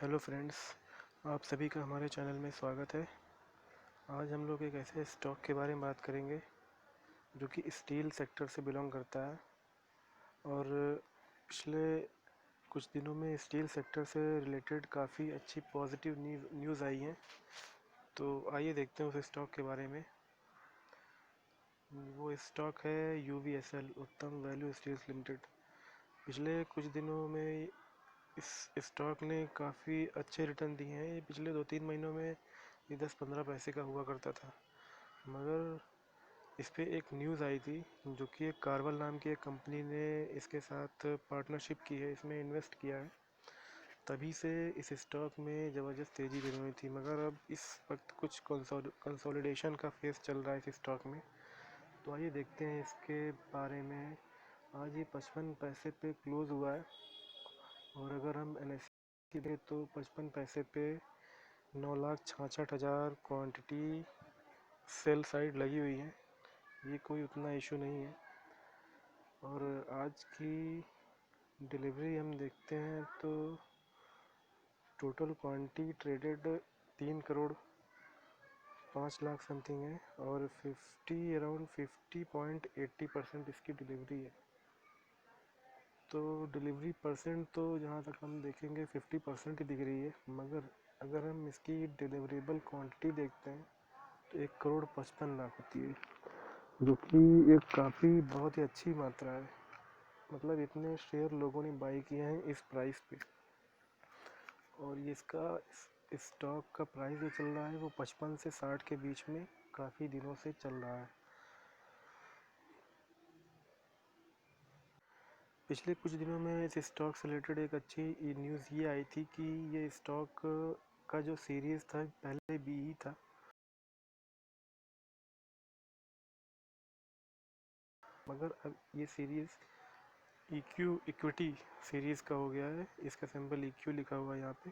Hello friends, आप सभी का हमारे चैनल में स्वागत है। आज हम लोग एक ऐसे स्टॉक के बारे में बात करेंगे जो कि स्टील सेक्टर से बिलोंग करता है और पिछले कुछ दिनों में स्टील सेक्टर से रिलेटेड काफ़ी अच्छी पॉजिटिव न्यूज़ आई हैं। तो आइए देखते हैं उस स्टॉक के बारे में। वो स्टॉक है UVSL, उत्तम वैल्यू स्टील्स लिमिटेड। पिछले कुछ दिनों में इस स्टॉक ने काफ़ी अच्छे रिटर्न दिए हैं। ये पिछले 2-3 महीनों में ये 10-15 पैसे का हुआ करता था, मगर इस पे एक न्यूज़ आई थी जो कि एक कार्बल नाम की एक कंपनी ने इसके साथ पार्टनरशिप की है, इसमें इन्वेस्ट किया है। तभी से इस स्टॉक में ज़बरदस्त तेज़ी बनी हुई थी, मगर अब इस वक्त कुछ कंसोलिडेशन का फेस चल रहा है इस स्टॉक में। तो आइए देखते हैं इसके बारे में। आज ये 55 पैसे पे क्लोज़ हुआ है और अगर हम NSE की दें तो 55 पैसे पे 9,66,000 क्वांटिटी सेल साइड लगी हुई है। ये कोई उतना इशू नहीं है। और आज की डिलीवरी हम देखते हैं तो total quantity traded 3 crore 5 lakh something है और अराउंड 50.80% इसकी डिलीवरी है। तो डिलीवरी परसेंट तो जहाँ तक हम देखेंगे 50% ही दिख रही है, मगर अगर हम इसकी डिलीवरेबल क्वांटिटी देखते हैं तो 1,55,00,000 होती है, जो कि एक काफ़ी बहुत ही अच्छी मात्रा है। मतलब इतने शेयर लोगों ने बाई किए हैं इस प्राइस पे। और ये इसका स्टॉक का प्राइस जो चल रहा है वो 55 से 60 के बीच में काफ़ी दिनों से चल रहा है। पिछले कुछ दिनों में इस स्टॉक से रिलेटेड एक अच्छी न्यूज़ ये आई थी कि ये स्टॉक का जो सीरीज़ था पहले BE था, मगर अब ये सीरीज़ इक्विटी सीरीज़ का हो गया है। इसका सिंबल EQ लिखा हुआ है यहाँ पे।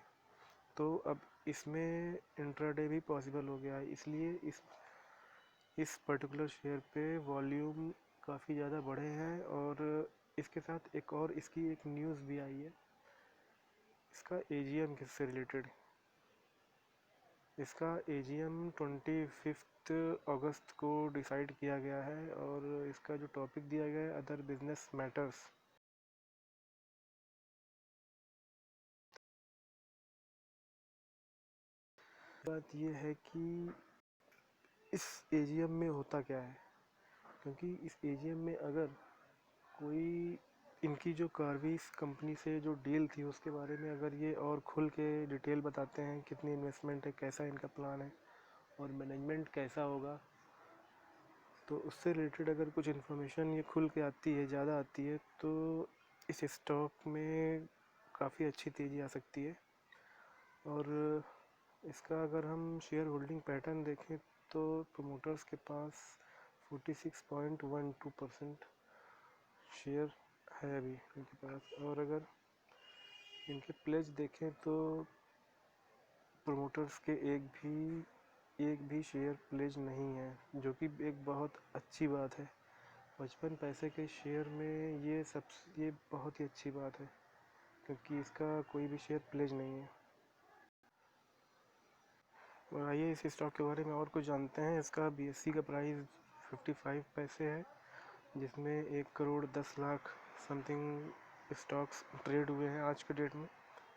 तो अब इसमें इंट्राडे भी पॉसिबल हो गया है, इसलिए इस पर्टिकुलर शेयर पे वॉल्यूम काफ़ी ज़्यादा बढ़े हैं। और इसके साथ एक और इसकी एक न्यूज़ भी आई है, इसका AGM किससे रिलेटेड। इसका AGM 25 अगस्त को डिसाइड किया गया है और इसका जो टॉपिक दिया गया है अदर बिजनेस मैटर्स। बात ये है कि इस AGM में होता क्या है, क्योंकि इस AGM में अगर कोई इनकी जो कार्विस कंपनी से जो डील थी उसके बारे में अगर ये और खुल के डिटेल बताते हैं, कितनी इन्वेस्टमेंट है, कैसा इनका प्लान है और मैनेजमेंट कैसा होगा, तो उससे रिलेटेड अगर कुछ इन्फॉर्मेशन ये खुल के आती है, ज़्यादा आती है, तो इस स्टॉक में काफ़ी अच्छी तेज़ी आ सकती है। और इसका अगर हम शेयर होल्डिंग पैटर्न देखें तो प्रमोटर्स के पास 46.12% शेयर है अभी इनके पास। और अगर इनके प्लेज देखें तो प्रमोटर्स के एक भी शेयर प्लेज नहीं है, जो कि एक बहुत अच्छी बात है। 55 पैसे के शेयर में ये बहुत ही अच्छी बात है, क्योंकि इसका कोई भी शेयर प्लेज नहीं है। और आइए इस स्टॉक के बारे में और कुछ जानते हैं। इसका BSE का प्राइस 55 पैसे है, जिसमें 1,10,00,000 समथिंग स्टॉक्स ट्रेड हुए हैं आज के डेट में।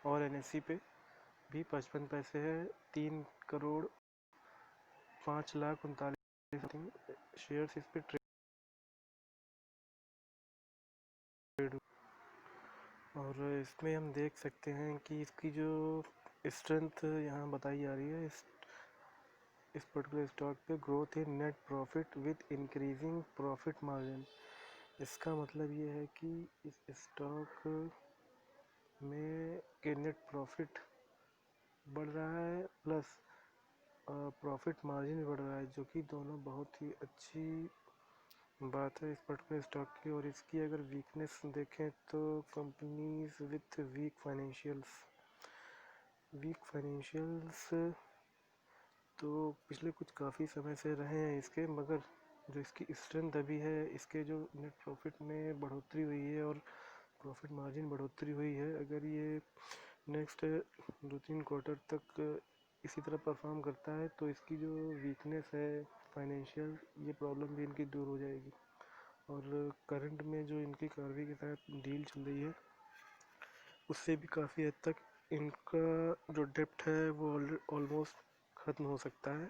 और NSE पे भी 55 पैसे है, 3,05,39,000 समथिंग शेयर्स इस पे ट्रेड। और इसमें हम देख सकते हैं कि इसकी जो स्ट्रेंथ यहाँ बताई जा रही है इस पर्टिकुलर स्टॉक पे, growth in net profit with increasing profit margin. इसका मतलब ये है कि इस स्टॉक में के नेट प्रॉफिट बढ़ रहा है प्लस प्रॉफिट मार्जिन भी बढ़ रहा है, जो कि दोनों बहुत ही अच्छी बात है इस पर्टिकुलर स्टॉक की। और इसकी अगर वीकनेस देखें तो कंपनीज विथ वीक फाइनेंशियल्स तो पिछले कुछ काफ़ी समय से रहे हैं इसके, मगर जो इसकी स्ट्रेंथ अभी है, इसके जो नेट प्रॉफिट में बढ़ोतरी हुई है और प्रॉफिट मार्जिन बढ़ोतरी हुई है, अगर ये नेक्स्ट 2-3 क्वार्टर तक इसी तरह परफॉर्म करता है तो इसकी जो वीकनेस है फाइनेंशियल, ये प्रॉब्लम भी इनकी दूर हो जाएगी। और करंट में जो इनकी कार्वी के साथ डील चल रही है उससे भी काफ़ी हद तक इनका जो डेप्ट है वो ऑलमोस्ट ख़त्म हो सकता है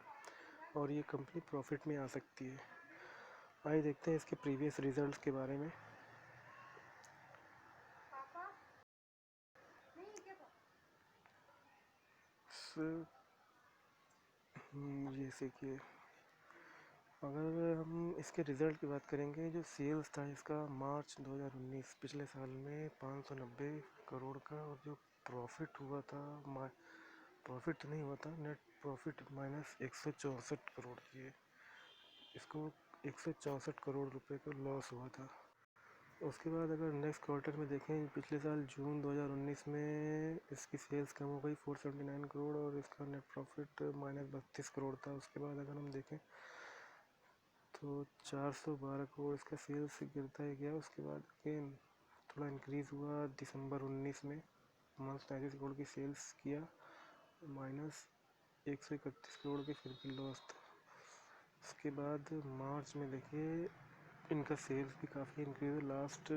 और ये कंपनी प्रॉफिट में आ सकती है। आइए देखते हैं इसके प्रीवियस रिजल्ट्स के बारे में। जैसे कि अगर हम इसके रिज़ल्ट की बात करेंगे, जो सेल्स था इसका मार्च 2019 पिछले साल में 590 करोड़ का, और जो प्रॉफिट हुआ था, प्रॉफिट तो नहीं हुआ था, नेट प्रॉफिट माइनस 164 करोड़ की है। इसको 164 करोड़ रुपए का लॉस हुआ था। उसके बाद अगर नेक्स्ट क्वार्टर में देखें, पिछले साल जून 2019 में इसकी सेल्स कम हो गई 479 करोड़ और इसका नेट प्रॉफिट माइनस 32 करोड़ था। उसके बाद अगर हम देखें तो 412 करोड़ इसका सेल्स गिरता ही गया। उसके बाद अगेन थोड़ा इंक्रीज़ हुआ दिसंबर 19 में, 39 करोड़ की सेल्स किया, माइनस 131 करोड़ के फिर भी लॉस था। उसके बाद मार्च में देखिए इनका सेल्स भी काफ़ी इंक्रीज़, लास्ट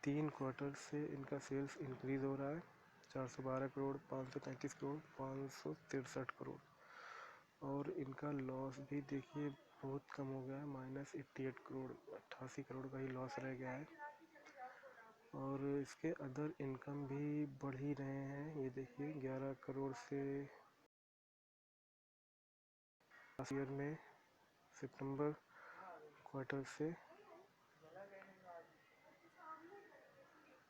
3 क्वार्टर से इनका सेल्स इंक्रीज़ हो रहा है, 412 करोड़, 533 करोड़, 563 करोड़। और इनका लॉस भी देखिए बहुत कम हो गया है, माइनस 88 करोड़, 88 करोड़ का ही लॉस रह गया है। और इसके अदर इनकम भी बढ़ ही रहे हैं, ये देखिए 11 करोड़ से लास्ट ईयर में सितंबर क्वार्टर से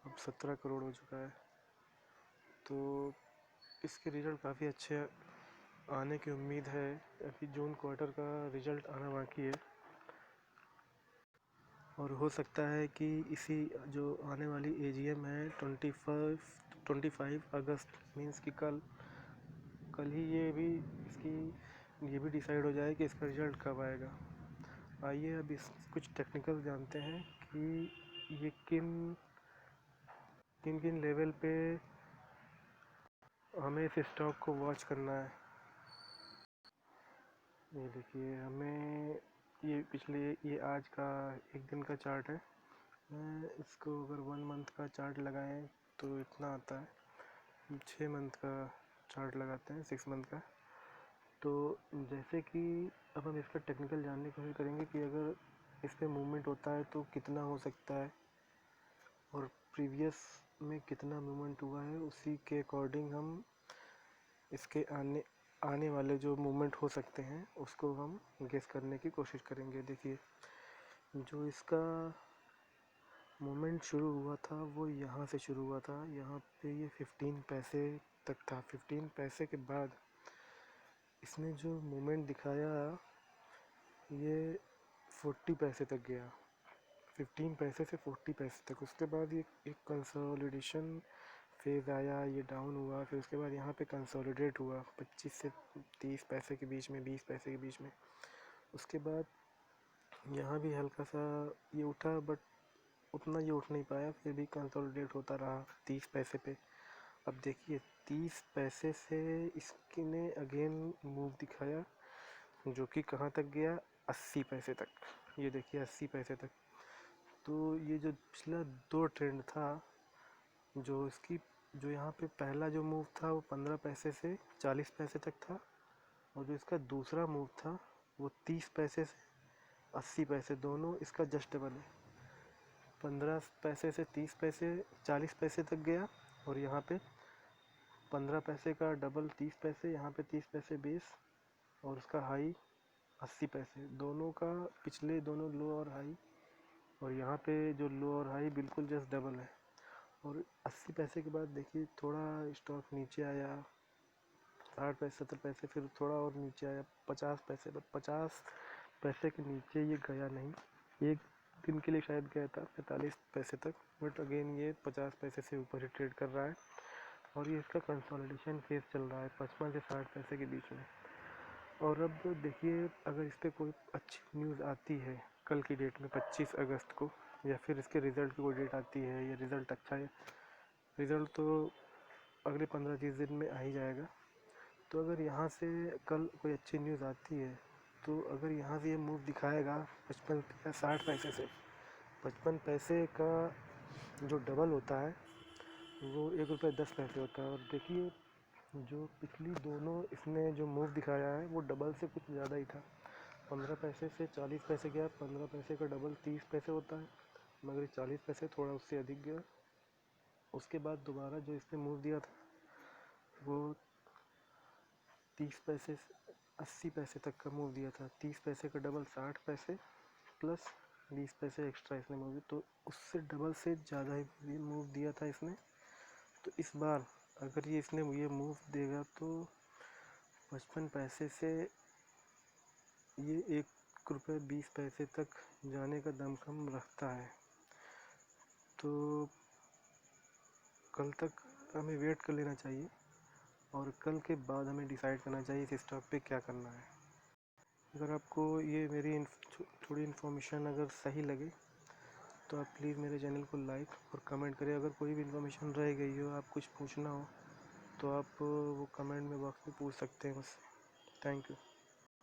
अब 17 करोड़ हो चुका है। तो इसके रिज़ल्ट काफ़ी अच्छे आने की उम्मीद है। अभी जून क्वार्टर का रिज़ल्ट आना बाकी है और हो सकता है कि इसी जो आने वाली एजीएम है 25 अगस्त, मीन्स कि कल ही ये भी डिसाइड हो जाए कि इसका रिज़ल्ट कब आएगा। आइए अब इस कुछ टेक्निकल जानते हैं कि ये किन किन किन लेवल पे हमें इस स्टॉक को वॉच करना है। ये देखिए हमें ये आज का एक दिन का चार्ट है। मैं इसको अगर 1 मंथ का चार्ट लगाएं तो इतना आता है। 6 मंथ का चार्ट लगाते हैं, 6 मंथ का। तो जैसे कि अब हम इसका टेक्निकल जानने की कोशिश करेंगे कि अगर इस पर मूवमेंट होता है तो कितना हो सकता है और प्रीवियस में कितना मूवमेंट हुआ है, उसी के अकॉर्डिंग हम इसके आने वाले जो मूवमेंट हो सकते हैं उसको हम गेस करने की कोशिश करेंगे। देखिए जो इसका मूवमेंट शुरू हुआ था वो यहाँ से शुरू हुआ था, यहाँ पे ये 15 पैसे तक था। 15 पैसे के बाद इसने जो मूवमेंट दिखाया ये 40 पैसे तक गया, 15 पैसे से 40 पैसे तक। उसके बाद ये एक कंसोलिडेशन फेज़ आया, ये डाउन हुआ, फिर उसके बाद यहाँ पे कंसोलिडेट हुआ 25 से 30 पैसे के बीच में, 20 पैसे के बीच में। उसके बाद यहाँ भी हल्का सा ये उठा बट उतना ये उठ नहीं पाया, फिर भी कंसोलिडेट होता रहा 30 पैसे पे। अब देखिए 30 पैसे से इसने अगेन मूव दिखाया जो कि कहाँ तक गया, 80 पैसे तक। ये देखिए 80 पैसे तक। तो ये जो पिछला 2 ट्रेंड था, जो यहाँ पे पहला जो मूव था वो 15 पैसे से 40 पैसे तक था, और जो इसका दूसरा मूव था वो 30 पैसे से 80 पैसे, दोनों इसका जस्ट डबल है। 15 पैसे से 30 पैसे 40 पैसे तक गया, और यहाँ पे 15 पैसे का डबल 30 पैसे, यहाँ पे 30 पैसे बेस, और उसका हाई 80 पैसे। दोनों का पिछले दोनों लो और हाई, और यहाँ पे जो लो और हाई बिल्कुल जस्ट डबल है। और 80 पैसे के बाद देखिए थोड़ा स्टॉक नीचे आया 60 पैसे 70 पैसे, फिर थोड़ा और नीचे आया 50 पैसे, बट 50 पैसे के नीचे ये गया नहीं। एक दिन के लिए शायद गया था 45 पैसे तक, बट अगेन ये 50 पैसे से ऊपर ही ट्रेड कर रहा है। और ये इसका कंसोलिडेशन फेज चल रहा है 55 से 60 पैसे के बीच में। और अब देखिए अगर इस पर कोई अच्छी न्यूज़ आती है कल की डेट में 25 अगस्त को, या फिर इसके रिज़ल्ट की कोई डेट आती है, ये रिज़ल्ट अच्छा है, रिज़ल्ट तो अगले 15-20 दिन में आ ही जाएगा। तो अगर यहाँ से कल कोई अच्छी न्यूज़ आती है तो अगर यहाँ से ये मूव दिखाएगा 55 या 60 पैसे से, 55 पैसे का जो डबल होता है वो 1 रुपये 10 पैसे होता है। और देखिए जो पिछली दोनों इसने जो मूव दिखाया है वो डबल से कुछ ज़्यादा ही था। 15 पैसे से 40 पैसे गया, 15 पैसे का डबल 30 पैसे होता है, मगर 40 पैसे थोड़ा उससे अधिक गया। उसके बाद दोबारा जो इसने मूव दिया था वो 30 पैसे से 80 पैसे तक का मूव दिया था। 30 पैसे का डबल 60 पैसे प्लस 20 पैसे एक्स्ट्रा इसने मूव, तो उससे डबल से ज़्यादा ही मूव दिया था इसने। तो इस बार अगर इसने ये मूव देगा तो 55 पैसे से ये 1 रुपये 20 पैसे तक जाने का दमखम रखता है। तो कल तक हमें वेट कर लेना चाहिए और कल के बाद हमें डिसाइड करना चाहिए इस स्टॉक पे क्या करना है। अगर आपको ये मेरी थोड़ी इन्फॉर्मेशन अगर सही लगे तो आप प्लीज़ मेरे चैनल को लाइक और कमेंट करें। अगर कोई भी इन्फॉर्मेशन रह गई हो, आप कुछ पूछना हो तो आप वो कमेंट में बॉक्स में पूछ सकते हैं मुझसे। Thank you.